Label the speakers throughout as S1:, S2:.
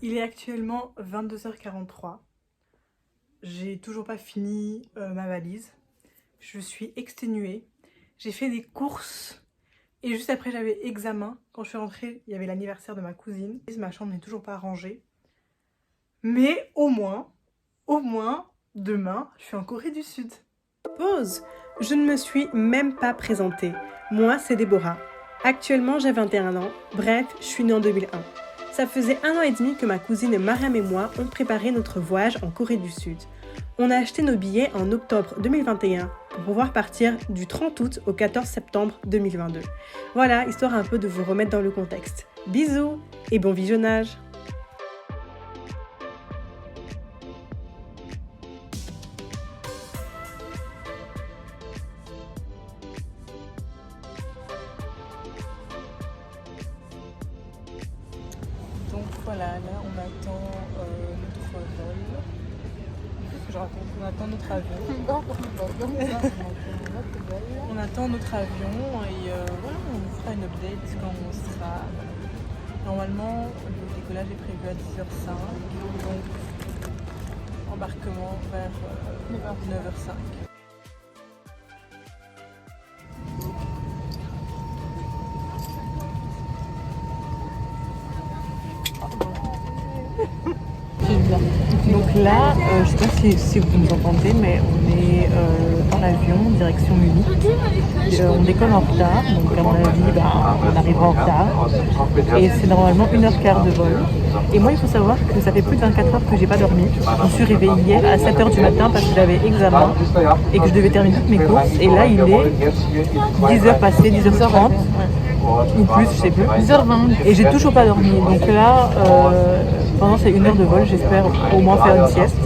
S1: Il est actuellement 22h43. J'ai toujours pas fini ma valise. Je suis exténuée. J'ai fait des courses et juste après j'avais examen. Quand je suis rentrée, il y avait l'anniversaire de ma cousine. Ma chambre n'est toujours pas rangée. Mais au moins, demain, je suis en Corée du Sud. Pause. Je ne me suis même pas présentée. Moi, c'est Déborah. Actuellement, j'ai 21 ans. Bref, je suis née en 2001. Ça faisait 1 an et demi que ma cousine Mariam et moi ont préparé notre voyage en Corée du Sud. On a acheté nos billets en octobre 2021 pour pouvoir partir du 30 août au 14 septembre 2022. Voilà, histoire un peu de vous remettre dans le contexte. Bisous et bon visionnage! Donc voilà, là on attend notre vol. Qu'est-ce que je raconte? On attend notre avion. On attend notre avion et voilà, on vous fera une update quand on sera. Normalement, le décollage est prévu à 10h05, donc embarquement vers 9h05. Donc là, je sais pas si vous nous entendez, mais on est en avion, direction Munich. On décolle en retard, donc à mon avis, on arrivera en retard. Et c'est normalement 1h15 de vol. Et moi, il faut savoir que ça fait plus de 24 heures que j'ai pas dormi. Je me suis réveillée hier à 7h du matin parce que j'avais examen et que je devais terminer toutes mes courses. Et là, il est 10h passées, 10h30. Ou plus, je sais plus. 10h20. Et j'ai toujours pas dormi. Donc là, pendant ces 1 heure de vol, j'espère au moins faire une sieste.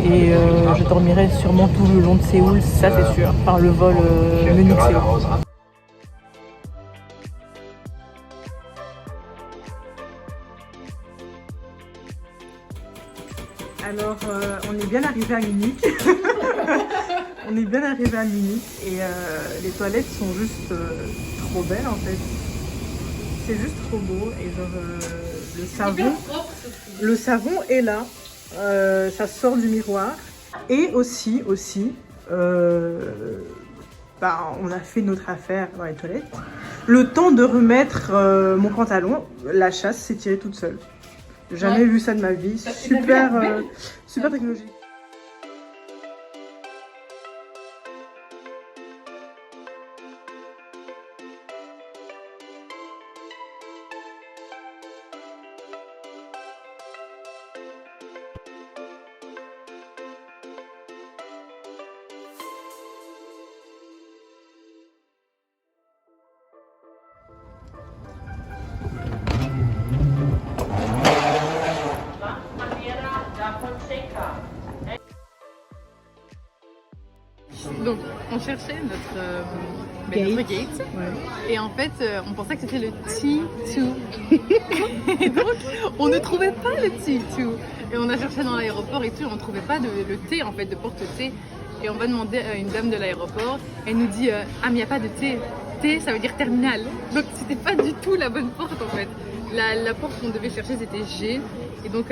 S1: Et je dormirai sûrement tout le long de Séoul, ça c'est sûr, par le vol Munich-Séoul. Alors, on est bien arrivé à Munich. On est bien arrivé à Munich et les toilettes sont juste trop belles en fait. C'est juste trop beau et genre le savon est là. Ça sort du miroir. Et aussi, on a fait notre affaire dans les toilettes. Le temps de remettre mon pantalon, la chasse s'est tirée toute seule. Jamais vu ça de ma vie. Super technologique.
S2: Donc, on cherchait notre gate. Ouais. Et en fait, on pensait que c'était le T2. Et donc, on ne trouvait pas le T2. Et on a cherché dans l'aéroport et tout, on ne trouvait pas le T, en fait, de porte T. Et on va demander à une dame de l'aéroport. Elle nous dit ah, mais il n'y a pas de T. T, ça veut dire terminal. Donc, c'était pas du tout la bonne porte, en fait. La porte qu'on devait chercher, c'était G. Et donc,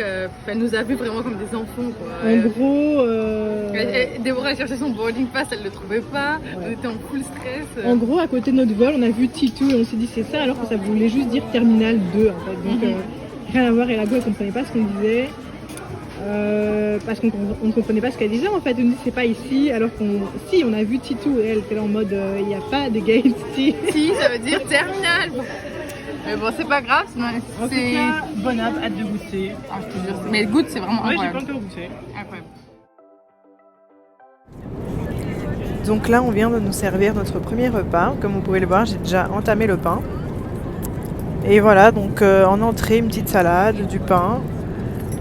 S2: elle nous a vus vraiment comme des enfants, quoi.
S1: En gros...
S2: Déborah cherchait son boarding pass, elle ne le trouvait pas. Ouais. On était en full stress.
S1: En gros, à côté de notre vol, on a vu T2 et on s'est dit c'est ça, alors que ça voulait juste dire terminal 2, en fait. Donc, rien à voir. Et la go, elle comprenait pas ce qu'on disait. Parce qu'on ne comprenait pas ce qu'elle disait, en fait. On dit c'est pas ici, alors si, on a vu T2 et elle était là en mode il n'y a pas de gate T.
S2: Si, ça veut dire terminal. Mais bon, c'est pas grave,
S1: c'est bon app, hâte de goûter.
S2: Ah, je te jure, mais goûte, c'est vraiment incroyable.
S1: Ouais, j'ai pas encore goûté.
S2: Incroyable.
S1: Donc là, on vient de nous servir notre premier repas. Comme vous pouvez le voir, j'ai déjà entamé le pain. Et voilà, donc en entrée, une petite salade, du pain.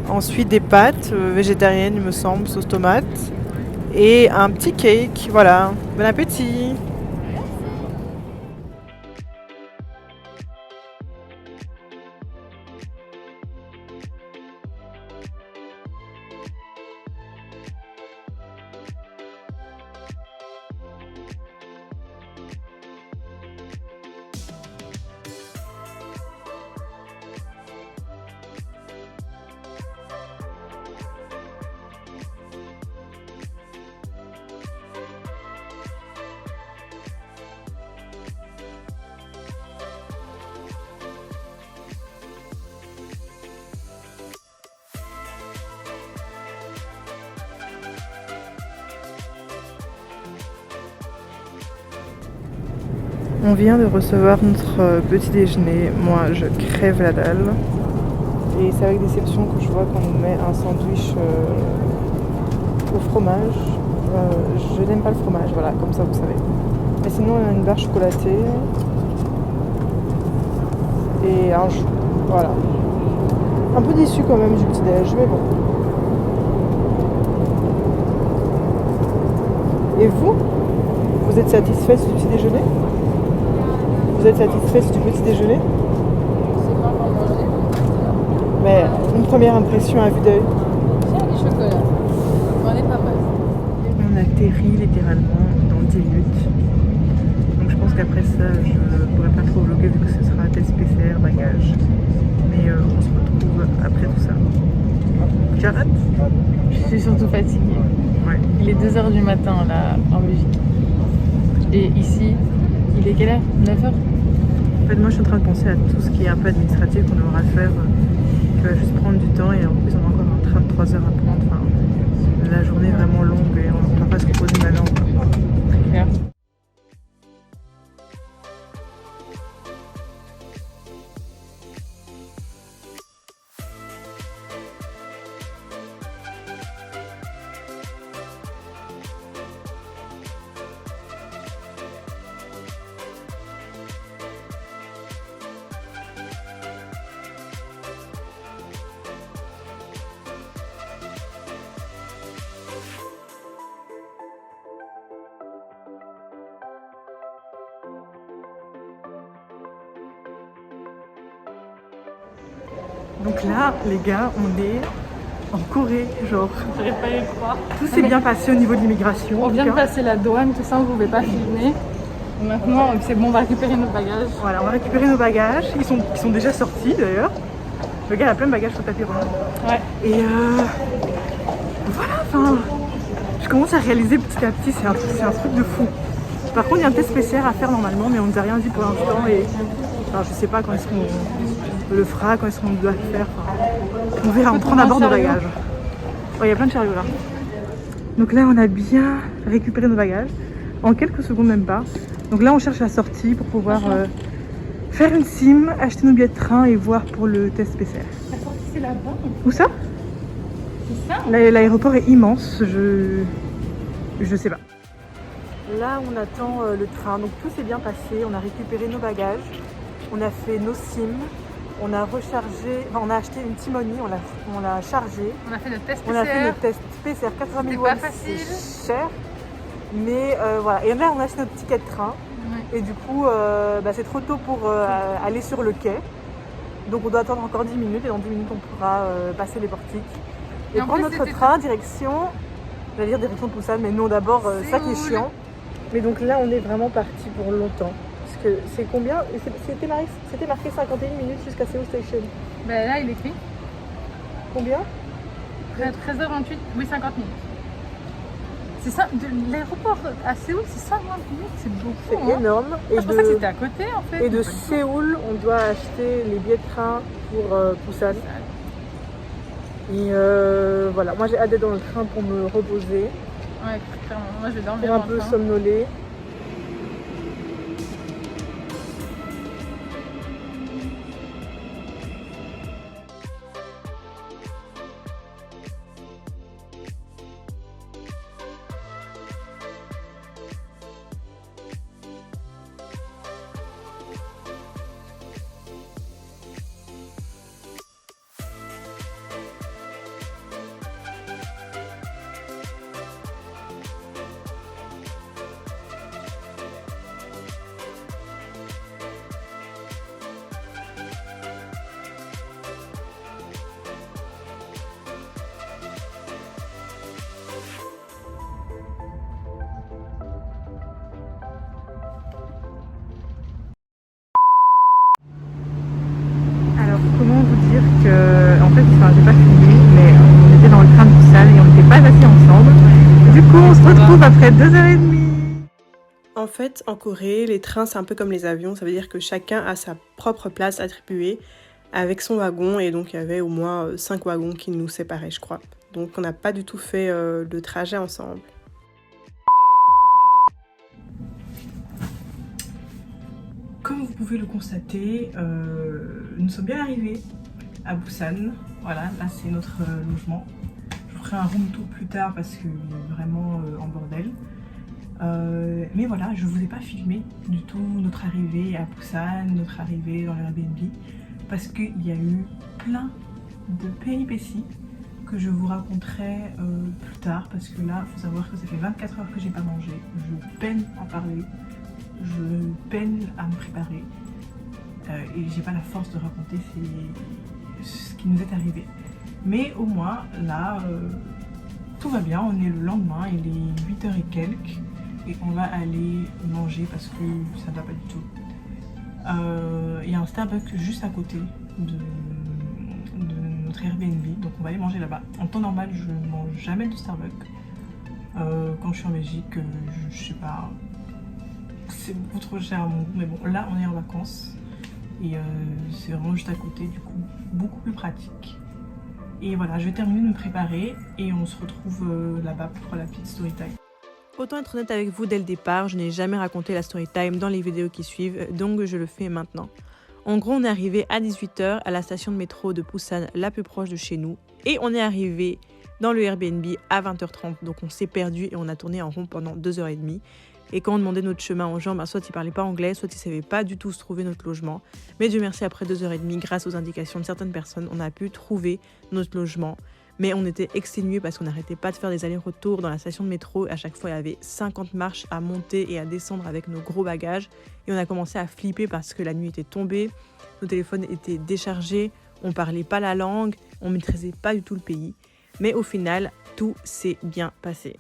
S1: Ensuite, des pâtes végétariennes, il me semble, sauce tomate. Et un petit cake. Voilà, bon appétit! On vient de recevoir notre petit déjeuner. Moi, je crève la dalle. Et c'est avec déception que je vois qu'on nous met un sandwich au fromage. Je n'aime pas le fromage, voilà, comme ça vous savez. Mais sinon, on a une barre chocolatée. Et un jus. Voilà. Un peu déçu quand même du petit déj, mais bon. Et vous? Vous êtes satisfait du petit déjeuner? Vous êtes satisfait du petit déjeuner? Mais une première impression à vue d'œil.
S2: Tiens, du chocolat. On est pas mal.
S1: On atterrit littéralement dans 10 minutes. Donc je pense qu'après ça, je ne pourrai pas trop vlogger vu que ce sera test PCR, bagage. Mais on se retrouve après tout ça. Tu arrêtes?
S2: Je suis surtout fatiguée.
S1: Ouais.
S2: Il est 2 h du matin là en Belgique. Et ici, il est quelle heure? 9 h?
S1: En fait, moi je suis en train de penser à tout ce qui est un peu administratif qu'on aura à faire, qui va juste prendre du temps et en plus on a encore un train de 3 heures à prendre. Enfin, la journée est vraiment longue et on ne va pas se reposer maintenant.
S2: Claire.
S1: Donc là, les gars, on est en Corée, genre.
S2: J'arrive pas à y croire.
S1: Tout s'est bien passé au niveau de l'immigration.
S2: On vient de passer la douane, tout ça, on ne pouvait pas filmer. Maintenant, c'est bon, on va récupérer nos bagages.
S1: Voilà, on va récupérer nos bagages. Ils sont déjà sortis d'ailleurs. Le gars a plein de bagages sur le tapis roulant.
S2: Ouais.
S1: Et voilà, enfin, je commence à réaliser petit à petit, c'est un truc de fou. Par contre, il y a un test PCR à faire normalement, mais on nous a rien dit pour l'instant. Et enfin, je sais pas quand est-ce qu'on le fera, quand est-ce qu'on doit le faire. Enfin, on verra, on prend d'abord nos bagages. Ouais, il y a plein de chariots là. Donc là, on a bien récupéré nos bagages, en quelques secondes même pas. Donc là, on cherche la sortie pour pouvoir faire une sim, acheter nos billets de train et voir pour le test PCR.
S2: La sortie, c'est là-bas.
S1: Où ça?
S2: C'est ça?
S1: L'aéroport est immense, je sais pas. Là, on attend le train, donc tout s'est bien passé. On a récupéré nos bagages, on a fait nos sims, on a rechargé, enfin, on a acheté une Timoni, on l'a chargé.
S2: On a fait le test
S1: On a fait le
S2: PCR.
S1: test PCR, 80 000
S2: C'était
S1: won,
S2: pas facile.
S1: c'est cher. Mais voilà, et là on a acheté notre ticket de train.
S2: Ouais.
S1: Et du coup, c'est trop tôt pour aller sur le quai. Donc on doit attendre encore 10 minutes et dans 10 minutes on pourra passer les portiques. Et
S2: en
S1: prendre
S2: plus,
S1: notre
S2: c'était
S1: train direction, j'allais dire direction Busan, mais non d'abord, ça qui est
S2: Séoul.
S1: chiant. Mais donc là on est vraiment parti pour longtemps. Parce que c'est combien? C'était marqué 51 minutes jusqu'à Seoul Station.
S2: Ben là, il écrit
S1: Combien?
S2: 13h28, oui, 50 minutes. C'est ça, de l'aéroport à Séoul, c'est 50 minutes, c'est beaucoup.
S1: C'est
S2: hein.
S1: énorme.
S2: Moi,
S1: Et
S2: je pensais que c'était à côté en fait.
S1: Et de
S2: mais pas du tout.
S1: Séoul, on doit acheter les billets de train pour Busan. Et voilà, moi j'ai hâte d'être dans le train pour me reposer,
S2: Ouais, clairement. Moi, je vais dormir
S1: pour un
S2: dans
S1: peu
S2: le train.
S1: somnoler. Alors comment vous dire que, en fait, enfin, j'ai pas filmé, mais on était dans le train de Busan et on n'était pas assis ensemble. Du coup, on se retrouve après 2h30. En fait, en Corée, les trains, c'est un peu comme les avions. Ça veut dire que chacun a sa propre place attribuée avec son wagon. Et donc, il y avait au moins 5 wagons qui nous séparaient, je crois. Donc, on n'a pas du tout fait le trajet ensemble. comme vous pouvez le constater, nous sommes bien arrivés à Busan. Voilà, là c'est notre logement. Je vous ferai un room tour plus tard parce qu'il est vraiment en bordel. Mais voilà, je ne vous ai pas filmé du tout notre arrivée à Busan, notre arrivée dans le Airbnb, parce qu'il y a eu plein de péripéties que je vous raconterai plus tard, parce que là, il faut savoir que ça fait 24 heures que j'ai pas mangé, je peine à parler, je peine à me préparer, et j'ai pas la force de raconter ce qui nous est arrivé. Mais au moins, là, tout va bien, on est le lendemain, il est 8h et quelques, et on va aller manger parce que ça ne va pas du tout. Il y a un Starbucks juste à côté de notre Airbnb, donc on va aller manger là-bas. En temps normal, je ne mange jamais de Starbucks. Quand je suis en Belgique, je sais pas, c'est beaucoup trop cher à mon goût, mais bon, là on est en vacances et c'est vraiment juste à côté, du coup beaucoup plus pratique. Et voilà, je vais terminer de me préparer et on se retrouve là-bas pour la petite story time.
S3: Autant être honnête avec vous dès le départ, je n'ai jamais raconté la story time dans les vidéos qui suivent, donc je le fais maintenant. En gros, on est arrivé à 18h à la station de métro de Busan, la plus proche de chez nous, et on est arrivé dans le Airbnb à 20h30, donc on s'est perdu et on a tourné en rond pendant 2h30. Et quand on demandait notre chemin aux gens, soit ils parlaient pas anglais, soit ils savaient pas du tout où se trouver notre logement. Mais Dieu merci, après 2h30, grâce aux indications de certaines personnes, on a pu trouver notre logement. Mais on était exténués parce qu'on n'arrêtait pas de faire des allers-retours dans la station de métro. À chaque fois, il y avait 50 marches à monter et à descendre avec nos gros bagages. Et on a commencé à flipper parce que la nuit était tombée, nos téléphones étaient déchargés, on parlait pas la langue, on maîtrisait pas du tout le pays. Mais au final, tout s'est bien passé.